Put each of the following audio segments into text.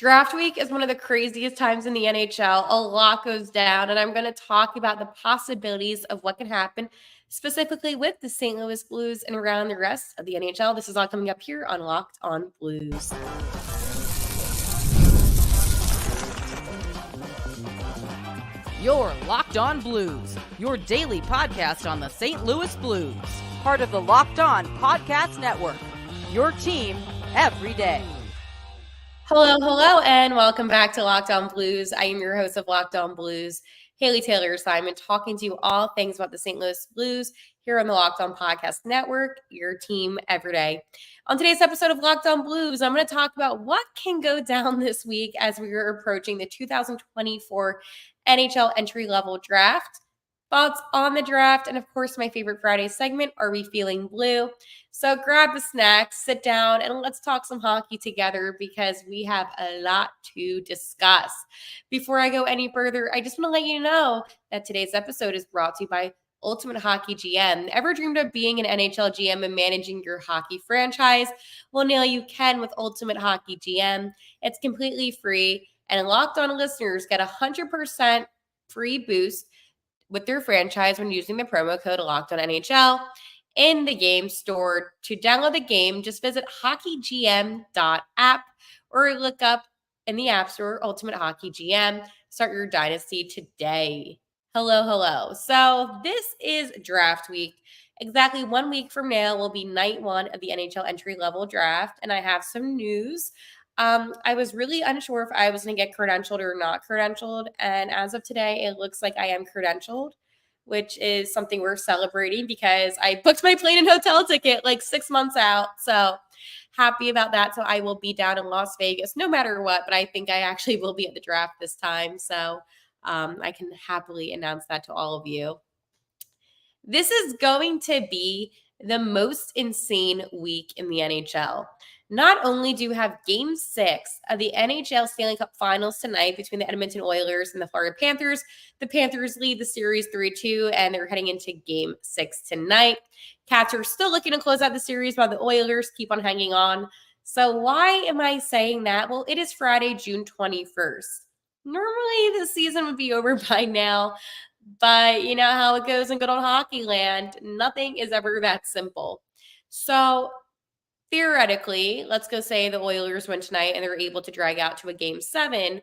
Draft week is one of the craziest times in the NHL. A lot goes down, and I'm going to talk about the possibilities of what can happen specifically with the St. Louis Blues and around the rest of the NHL. This is all coming up here on Locked on Blues. You're Locked on Blues, your daily podcast on the St. Louis Blues. Part of the Locked on Podcast Network, your team every day. Hello, and welcome back to Locked on Blues. I am your host of Locked on Blues, Haley Taylor Simon, talking to you all things about the St. Louis Blues here on the Locked on Podcast Network, your team every day. On today's episode of Locked on Blues, I'm going to talk about what can go down this week as we are approaching the 2024 NHL entry-level draft. Thoughts on the draft, and of course, my favorite Friday segment, Are We Feeling Blue? So grab a snack, sit down, and let's talk some hockey together because we have a lot to discuss. Before I go any further, I just want to let you know that today's episode is brought to you by Ultimate Hockey GM. Ever dreamed of being an NHL GM and managing your hockey franchise? Well, now you can with Ultimate Hockey GM. It's completely free, and Locked On listeners get 100% free boost with their franchise when using the promo code LOCKEDONNHL in the game store. To download the game, just visit hockeygm.app or look up in the App Store Ultimate Hockey GM. Start your dynasty today. Hello. So this is draft week. Exactly 1 week from now will be night one of the NHL entry-level draft, and I have some news. I was really unsure if I was going to get credentialed or not credentialed. And as of today, it looks like I am credentialed, which is something we're celebrating because I booked my plane and hotel ticket like 6 months out. So happy about that. So I will be down in Las Vegas no matter what, but I think I actually will be at the draft this time. So I can happily announce that to all of you. This is going to be the most insane week in the NHL. Not only do you have Game 6 of the NHL Stanley Cup Finals tonight between the Edmonton Oilers and the Florida Panthers. The Panthers lead the series 3-2, and they're heading into Game 6 tonight. Cats are still looking to close out the series while the Oilers keep on hanging on. So why am I saying that? Well, it is Friday, June 21st. Normally, the season would be over by now, but you know how it goes in good old hockey land. Nothing is ever that simple. So theoretically, let's go say the Oilers win tonight and they're able to drag out to a Game 7.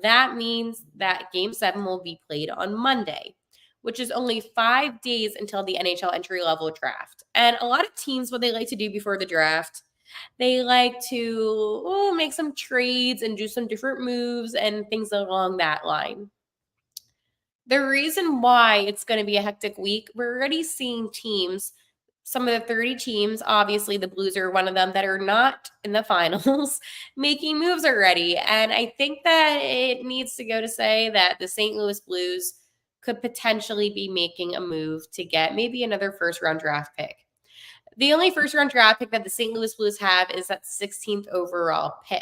That means that Game 7 will be played on Monday, which is only 5 days until the NHL entry-level draft. And a lot of teams, what they like to do before the draft, they like to make some trades and do some different moves and things along that line. The reason why it's going to be a hectic week, we're already seeing teams, some of the 30 teams, obviously the Blues are one of them, that are not in the finals, making moves already. And I think that it needs to go to say that the St. Louis Blues could potentially be making a move to get maybe another first-round draft pick. The only first-round draft pick that the St. Louis Blues have is that 16th overall pick.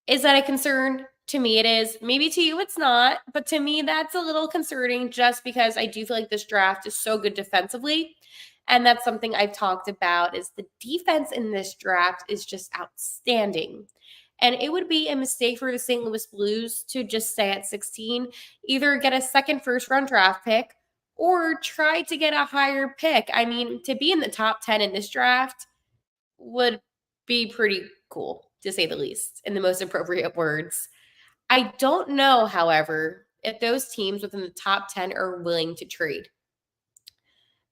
Is that a concern? To me, it is. Maybe to you, it's not. But to me, that's a little concerning just because I do feel like this draft is so good defensively. And that's something I've talked about is the defense in this draft is just outstanding. And it would be a mistake for the St. Louis Blues to just stay at 16, either get a second first-round draft pick or try to get a higher pick. I mean, to be in the top 10 in this draft would be pretty cool, to say the least, in the most appropriate words. I don't know, however, if those teams within the top 10 are willing to trade.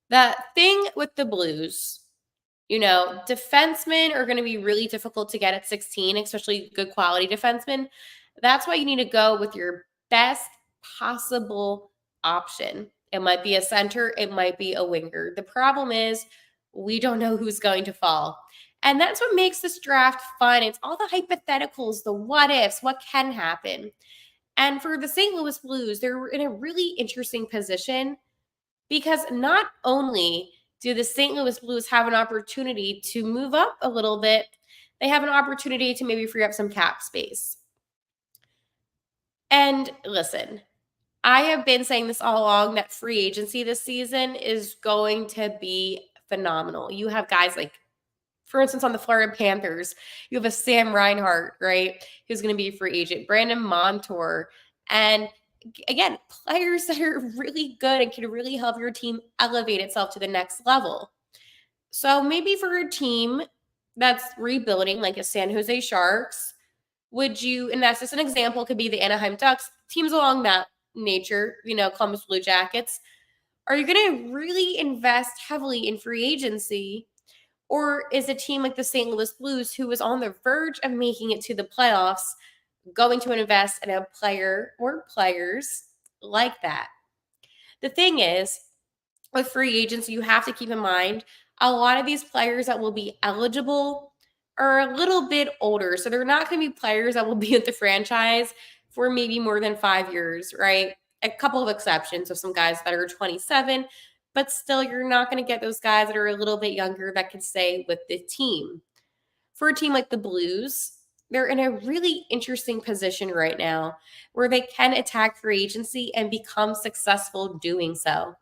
The thing with the Blues, defensemen are going to be really difficult to get at 16, especially good quality defensemen. That's why you need to go with your best possible option. It might be a center, it might be a winger. The problem is we don't know who's going to fall. And that's what makes this draft fun. It's all the hypotheticals, the what ifs, what can happen. And for the St. Louis Blues, they're in a really interesting position because not only do the St. Louis Blues have an opportunity to move up a little bit, they have an opportunity to maybe free up some cap space. And listen, I have been saying this all along that free agency this season is going to be phenomenal. You have guys like For instance, on the Florida Panthers, you have a Sam Reinhart, right, who's going to be a free agent, Brandon Montour, and again, players that are really good and can really help your team elevate itself to the next level. So maybe for a team that's rebuilding, like a San Jose Sharks, would you, and that's just an example, could be the Anaheim Ducks, teams along that nature, Columbus Blue Jackets, are you going to really invest heavily in free agency? Or is a team like the St. Louis Blues, who was on the verge of making it to the playoffs, going to invest in a player or players like that? The thing is, with free agents, you have to keep in mind a lot of these players that will be eligible are a little bit older. So they're not going to be players that will be at the franchise for maybe more than 5 years, right? A couple of exceptions of some guys that are 27, but still, you're not going to get those guys that are a little bit younger that can stay with the team. For a team like the Blues, they're in a really interesting position right now where they can attack free agency and become successful doing so.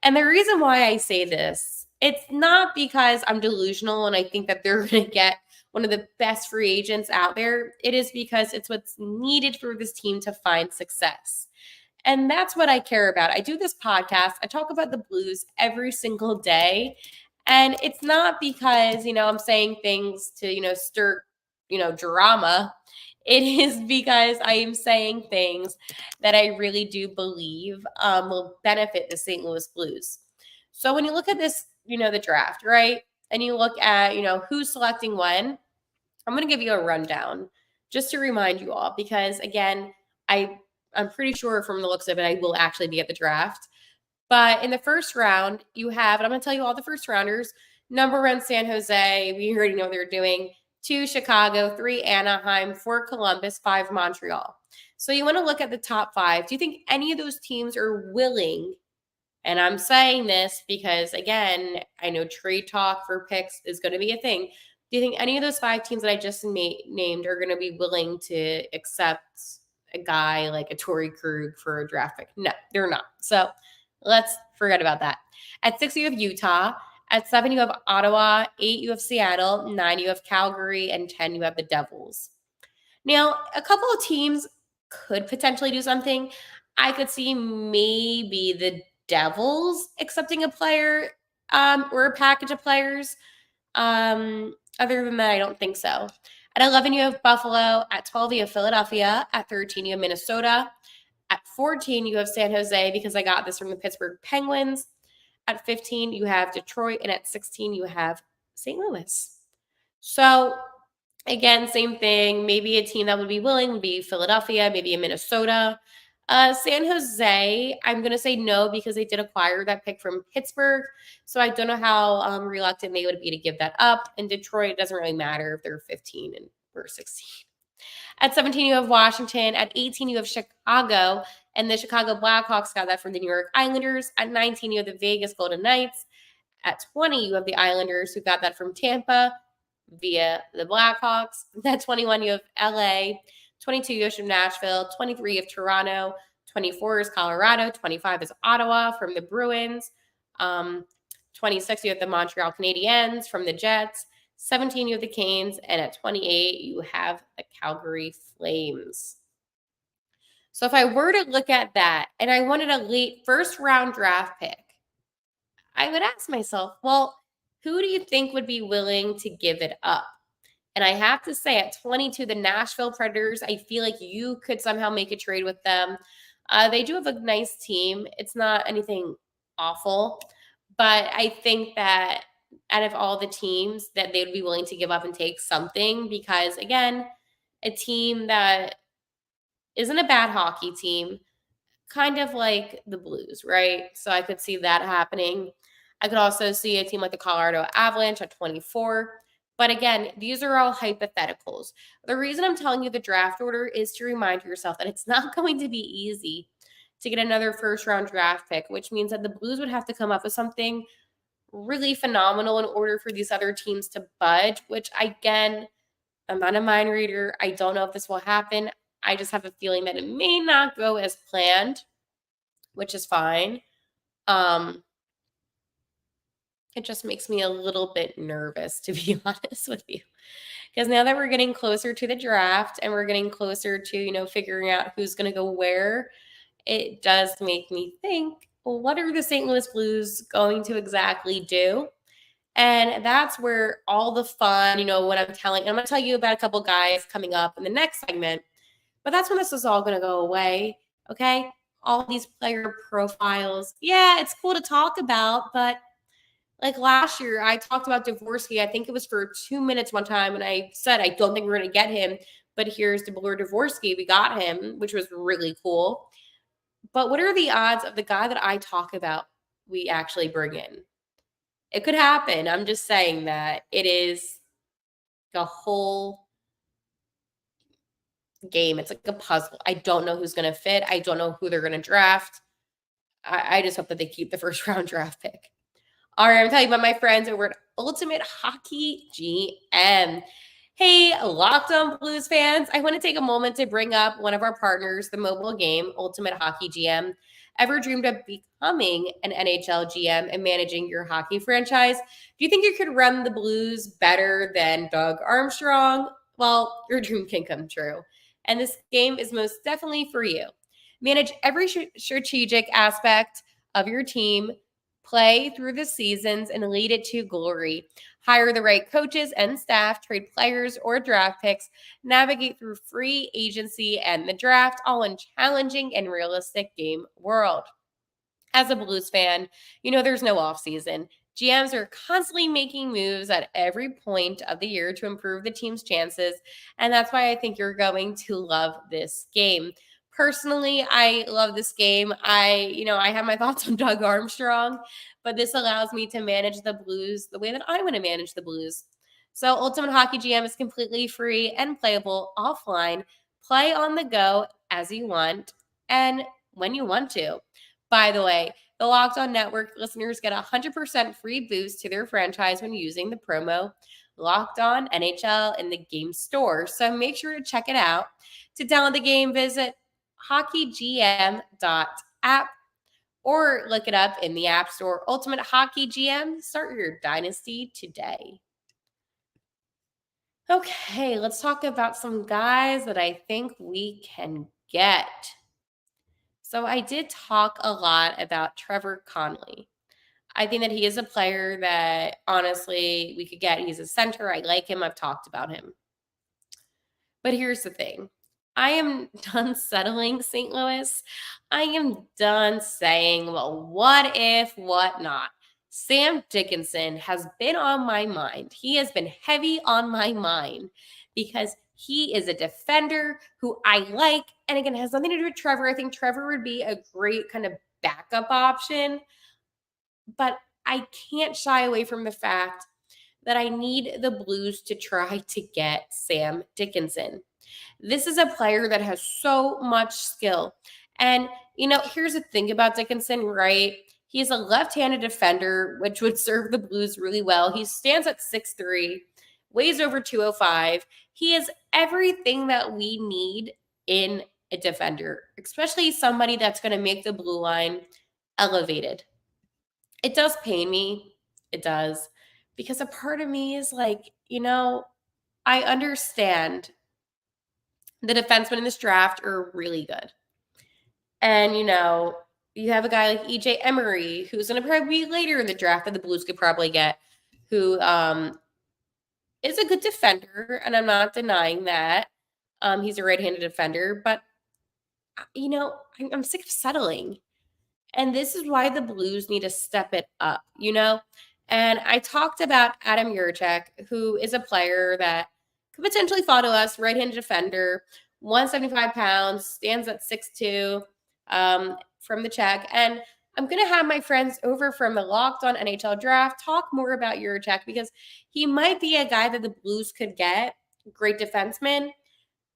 And the reason why I say this, it's not because I'm delusional and I think that they're going to get one of the best free agents out there. It is because it's what's needed for this team to find success. And that's what I care about. I do this podcast. I talk about the Blues every single day. And it's not because, I'm saying things to, stir, drama. It is because I am saying things that I really do believe will benefit the St. Louis Blues. So when you look at this, the draft, right? And you look at, who's selecting when, I'm going to give you a rundown just to remind you all, because again, I'm pretty sure from the looks of it, I will actually be at the draft. But in the first round, you have, and I'm going to tell you all the first rounders. Number one, San Jose. We already know what they're doing. 2, Chicago. 3, Anaheim. 4, Columbus. 5, Montreal. So you want to look at the top 5. Do you think any of those teams are willing? And I'm saying this because, again, I know trade talk for picks is going to be a thing. Do you think any of those 5 teams that I just named are going to be willing to accept a guy like a Torrey Krug for a draft pick? No, they're not. So let's forget about that. At 6, you have Utah. At 7, you have Ottawa. 8, you have Seattle. 9, you have Calgary. And 10, you have the Devils. Now, a couple of teams could potentially do something. I could see maybe the Devils accepting a player or a package of players. Other than that, I don't think so. At 11, you have Buffalo. At 12, you have Philadelphia. At 13, you have Minnesota. At 14, you have San Jose, because I got this from the Pittsburgh Penguins. At 15, you have Detroit. And at 16, you have St. Louis. So again, same thing. Maybe a team that would be willing would be Philadelphia, maybe a Minnesota. San Jose, I'm going to say no, because they did acquire that pick from Pittsburgh. So I don't know how reluctant they would be to give that up. And Detroit, it doesn't really matter if they're 15 and we're 16. At 17, you have Washington. At 18, you have Chicago. And the Chicago Blackhawks got that from the New York Islanders. At 19, you have the Vegas Golden Knights. At 20, you have the Islanders, who got that from Tampa via the Blackhawks. At 21, you have LA. 22, you have Nashville. 23, you have Toronto. 24 is Colorado. 25 is Ottawa from the Bruins. 26, you have the Montreal Canadiens from the Jets. 17, you have the Canes. And at 28, you have the Calgary Flames. So if I were to look at that and I wanted a late first round draft pick, I would ask myself, well, who do you think would be willing to give it up? And I have to say, at 22, the Nashville Predators, I feel like you could somehow make a trade with them. They do have a nice team. It's not anything awful, but I think that out of all the teams, that they would be willing to give up and take something, because, again, a team that isn't a bad hockey team, kind of like the Blues, right? So I could see that happening. I could also see a team like the Colorado Avalanche at 24. But again, these are all hypotheticals. The reason I'm telling you the draft order is to remind yourself that it's not going to be easy to get another first round draft pick, which means that the Blues would have to come up with something really phenomenal in order for these other teams to budge, which, again, I'm not a mind reader. I don't know if this will happen. I just have a feeling that it may not go as planned, which is fine. it just makes me a little bit nervous, to be honest with you. Because now that we're getting closer to the draft and we're getting closer to, figuring out who's going to go where, it does make me think, well, what are the St. Louis Blues going to exactly do? And that's where all the fun, when I'm going to tell you about a couple guys coming up in the next segment, but that's when this is all going to go away. Okay. All these player profiles. Yeah, it's cool to talk about, but like last year, I talked about Dvorsky. I think it was for 2 minutes one time, and I said, I don't think we're going to get him, but here's DeBlur Dvorsky. We got him, which was really cool. But what are the odds of the guy that I talk about we actually bring in? It could happen. I'm just saying that it is a whole game. It's like a puzzle. I don't know who's going to fit. I don't know who they're going to draft. I just hope that they keep the first round draft pick. All right, I'm telling you about my friends over at Ultimate Hockey GM. Hey, Locked On Blues fans, I want to take a moment to bring up one of our partners, the mobile game, Ultimate Hockey GM. Ever dreamed of becoming an NHL GM and managing your hockey franchise? Do you think you could run the Blues better than Doug Armstrong? Well, your dream can come true. And this game is most definitely for you. Manage every strategic aspect of your team, play through the seasons, and lead it to glory. Hire the right coaches and staff, trade players or draft picks, navigate through free agency and the draft, all in challenging and realistic game world. As a Blues fan, there's no off season. GMs are constantly making moves at every point of the year to improve the team's chances, and that's why I think you're going to love this game. Personally, I love this game. I have my thoughts on Doug Armstrong, but this allows me to manage the Blues the way that I want to manage the Blues. So Ultimate Hockey GM is completely free and playable offline. Play on the go as you want and when you want to. By the way, the Locked On Network listeners get a 100% free boost to their franchise when using the promo Locked On NHL in the game store. So make sure to check it out. To download the game, visit hockeygm.app or look it up in the App Store. Ultimate Hockey GM, start your dynasty today. Okay, let's talk about some guys that I think we can get. So I did talk a lot about Trevor Connolly. I think that he is a player that honestly we could get. He's a center. I like him. I've talked about him. But here's the thing. I am done settling St. Louis. I am done saying, well, what if, what not? Sam Dickinson has been on my mind. He has been heavy on my mind because he is a defender who I like. And again, it has nothing to do with Trevor. I think Trevor would be a great kind of backup option. But I can't shy away from the fact that I need the Blues to try to get Sam Dickinson. This is a player that has so much skill. And, here's the thing about Dickinson, right? He's a left-handed defender, which would serve the Blues really well. He stands at 6'3", weighs over 205. He is everything that we need in a defender, especially somebody that's going to make the blue line elevated. It does pain me. It does. Because a part of me is like, I understand the defensemen in this draft are really good. And, you have a guy like EJ Emery, who's going to probably be later in the draft that the Blues could probably get, who is a good defender, and I'm not denying that. He's a right-handed defender, but, I'm sick of settling. And this is why the Blues need to step it up, And I talked about Adam Juracek, who is a player that could potentially follow us, right-handed defender, 175 pounds, stands at 6'2", from the Czech. And I'm going to have my friends over from the Locked On NHL Draft talk more about Juracek because he might be a guy that the Blues could get, great defenseman.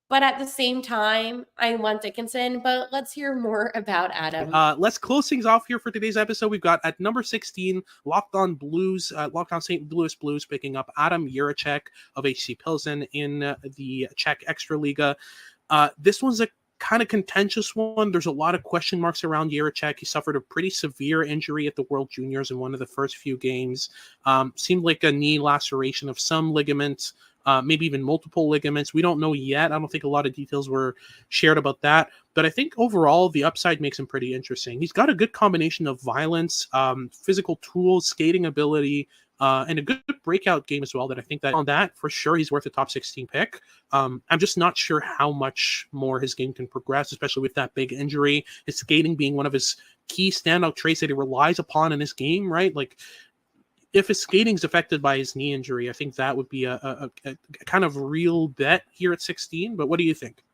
But at the same time, I want Dickinson. But let's hear more about Adam. Let's close things off here for today's episode. We've got at number 16, Locked On Blues, Locked On St. Louis Blues, picking up Adam Juracek of HC Pilsen in the Czech Extraliga. This one's a kind of contentious one. There's a lot of question marks around Jiricek. He suffered a pretty severe injury at the World Juniors in one of the first few games. Seemed like a knee laceration of some ligaments, maybe even multiple ligaments. We don't know yet. I don't think a lot of details were shared about that. But I think overall, the upside makes him pretty interesting. He's got a good combination of violence, physical tools, skating ability, and a good breakout game as well. That I think that on that, for sure, he's worth a top 16 pick. I'm just not sure how much more his game can progress, especially with that big injury. His skating being one of his key standout traits that he relies upon in his game, right? Like, if his skating's affected by his knee injury, I think that would be a kind of real bet here at 16. But what do you think?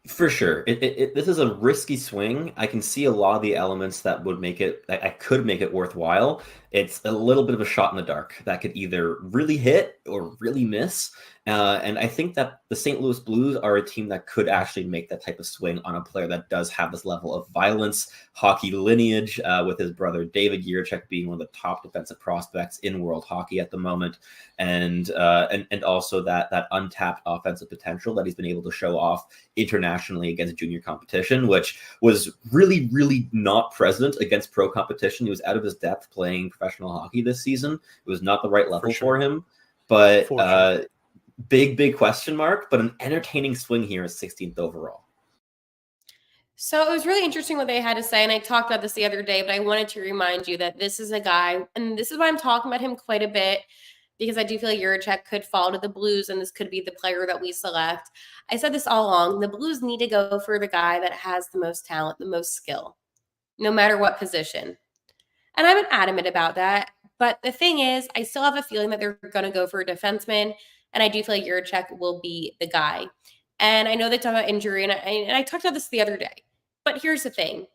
For sure. This is a risky swing. I can see a lot of the elements that would make it, I could make it worthwhile. It's a little bit of a shot in the dark that could either really hit or really miss. And I think that the St. Louis Blues are a team that could actually make that type of swing on a player that does have this level of violence, hockey lineage, with his brother David Jiricek being one of the top defensive prospects in world hockey at the moment, and also that untapped offensive potential that he's been able to show off internationally against junior competition, which was really, really not present against pro competition. He was out of his depth playing professional hockey this season. It was not the right level for him, but big question mark, but an entertaining swing here at 16th overall. So it was really interesting what they had to say, and I talked about this the other day, but I wanted to remind you that this is a guy, and this is why I'm talking about him quite a bit, because I do feel like Jiricek could fall to the Blues, and this could be the player that we select. I said this all along. The Blues need to go for the guy that has the most talent, the most skill, no matter what position. And I'm adamant about that. But the thing is, I still have a feeling that they're going to go for a defenseman, and I do feel like Jiricek will be the guy. And I know they talk about injury, and I talked about this the other day. But here's the thing.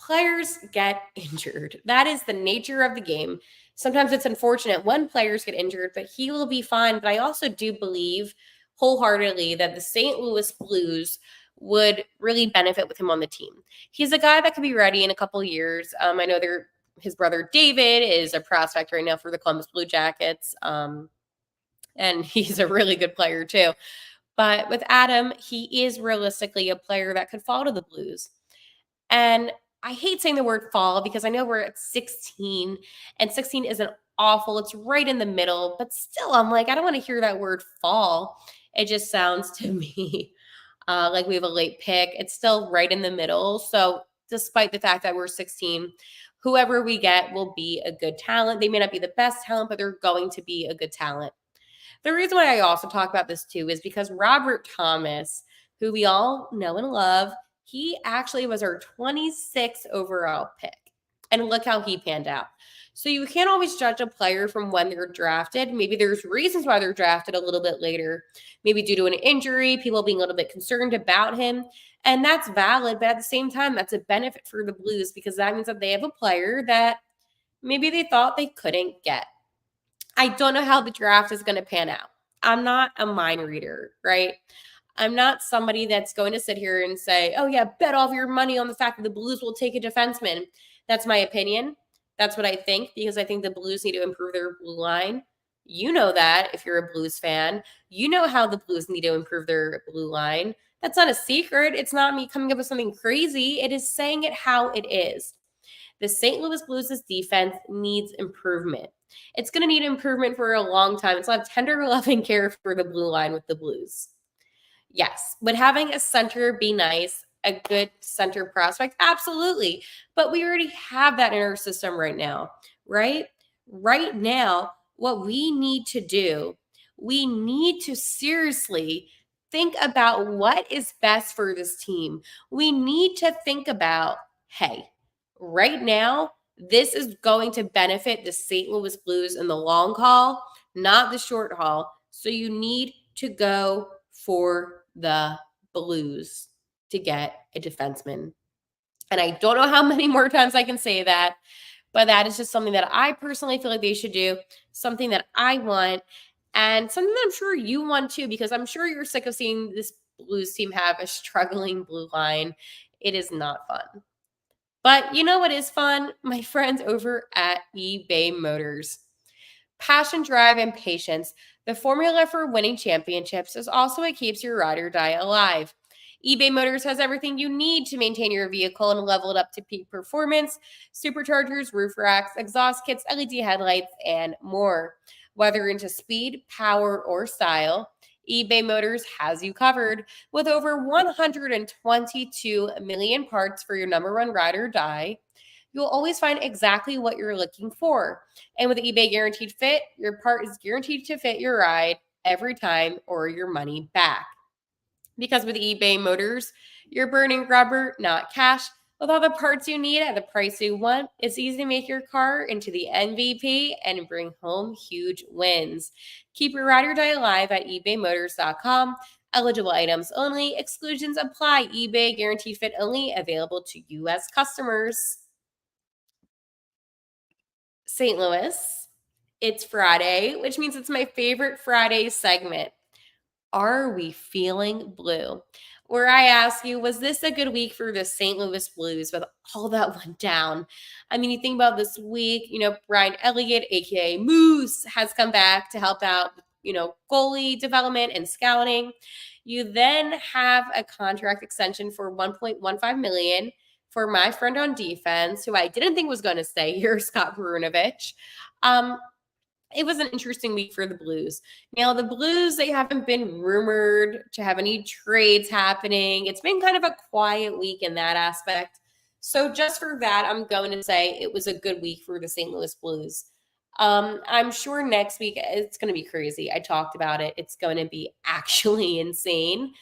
Players get injured. That is the nature of the game. Sometimes it's unfortunate when players get injured, but he will be fine. But I also do believe wholeheartedly that the St. Louis Blues would really benefit with him on the team. He's a guy that could be ready in a couple of years. I know his brother David is a prospect right now for the Columbus Blue Jackets, and he's a really good player too. But with Adam, he is realistically a player that could fall to the Blues. And I hate saying the word fall because I know we're at 16, and 16 isn't awful. It's right in the middle, but still, I'm like, I don't want to hear that word fall. It just sounds to me like we have a late pick. It's still right in the middle. So despite the fact that we're 16, whoever we get will be a good talent. They may not be the best talent, but they're going to be a good talent. The reason why I also talk about this too is because Robert Thomas, who we all know and love, he actually was our 26th overall pick. And look how he panned out. So you can't always judge a player from when they're drafted. Maybe there's reasons why they're drafted a little bit later, maybe due to an injury, people being a little bit concerned about him. And that's valid, but at the same time, that's a benefit for the Blues because that means that they have a player that maybe they thought they couldn't get. I don't know how the draft is going to pan out. I'm not a mind reader, right? I'm not somebody that's going to sit here and say, oh, yeah, bet all of your money on the fact that the Blues will take a defenseman. That's my opinion. That's what I think because I think the Blues need to improve their blue line. You know that if you're a Blues fan. You know how the Blues need to improve their blue line. That's not a secret. It's not me coming up with something crazy. It is saying it how it is. The St. Louis Blues' defense needs improvement. It's going to need improvement for a long time. It's not tender loving care for the blue line with the Blues. Yes, would having a center be nice? A good center prospect? Absolutely. But we already have that in our system right now, right? Right now, what we need to do, we need to seriously think about what is best for this team. We need to think about, hey, right now, this is going to benefit the St. Louis Blues in the long haul, not the short haul. So you need to go for the Blues to get a defenseman. And I don't know how many more times I can say that, but that is just something that I personally feel like they should do, something that I want, and something that I'm sure you want too, because I'm sure you're sick of seeing this Blues team have a struggling blue line. It is not fun. But you know what is fun? My friends over at eBay Motors. Passion, drive, and patience. The formula for winning championships is also what keeps your ride or die alive. eBay Motors has everything you need to maintain your vehicle and level it up to peak performance: superchargers, roof racks, exhaust kits, LED headlights, and more. Whether you're into speed, power, or style, eBay Motors has you covered. With over 122 million parts for your number one ride or die, you'll always find exactly what you're looking for. And with eBay Guaranteed Fit, your part is guaranteed to fit your ride every time or your money back. Because with eBay Motors, you're burning rubber, not cash. With all the parts you need at the price you want, it's easy to make your car into the MVP and bring home huge wins. Keep your ride or die alive at ebaymotors.com. Eligible items only. Exclusions apply. eBay Guaranteed Fit only. Available to U.S. customers. St. Louis, it's Friday, which means it's my favorite Friday segment. Are we feeling blue? Where I ask you, was this a good week for the St. Louis Blues with all that went down? I mean, you think about this week, Brian Elliott, aka Moose, has come back to help out, goalie development and scouting. You then have a contract extension for $1.15 million for my friend on defense, who I didn't think was going to stay here, Scott Perunovich. It was an interesting week for the Blues. Now, the Blues, they haven't been rumored to have any trades happening. It's been kind of a quiet week in that aspect. So just for that, I'm going to say it was a good week for the St. Louis Blues. I'm sure next week it's going to be crazy. I talked about it. It's going to be actually insane.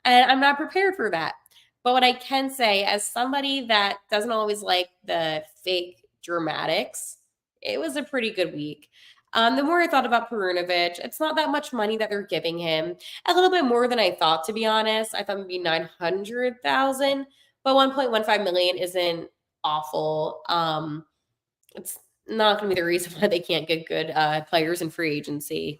And I'm not prepared for that. But what I can say, as somebody that doesn't always like the fake dramatics, it was a pretty good week. The more I thought about Perunovich, it's not that much money that they're giving him. A little bit more than I thought, to be honest. I thought maybe 900,000, but 1.15 million isn't awful. It's not going to be the reason why they can't get good players in free agency.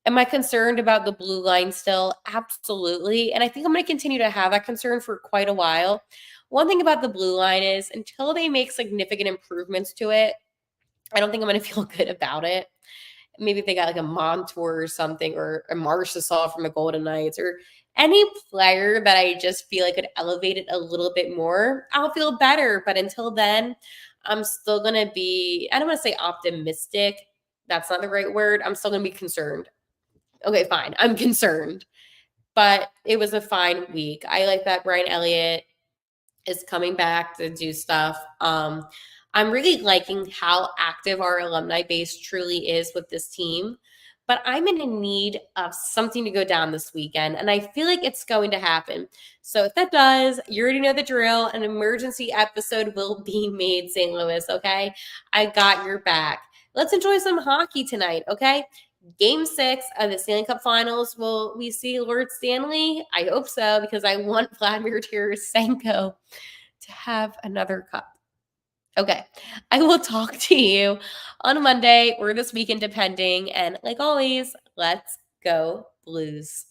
Am I concerned about the blue line still? Absolutely. And I think I'm going to continue to have that concern for quite a while. One thing about the blue line is until they make significant improvements to it, I don't think I'm going to feel good about it. Maybe if they got like a Montour or something, or a Marchessault from the Golden Knights, or any player that I just feel like could elevate it a little bit more, I'll feel better. But until then, I'm still going to be, I don't want to say optimistic. That's not the right word. I'm still going to be concerned. Okay, fine. I'm concerned. But it was a fine week. I like that Brian Elliott is coming back to do stuff. I'm really liking how active our alumni base truly is with this team, but I'm in need of something to go down this weekend, and I feel like it's going to happen. So if that does, you already know the drill. An emergency episode will be made, St. Louis, okay? I got your back. Let's enjoy some hockey tonight, okay? Game 6 of the Stanley Cup Finals. Will we see Lord Stanley? I hope so, because I want Vladimir Tarasenko to have another cup. Okay, I will talk to you on Monday or this weekend, depending. And like always, let's go Blues.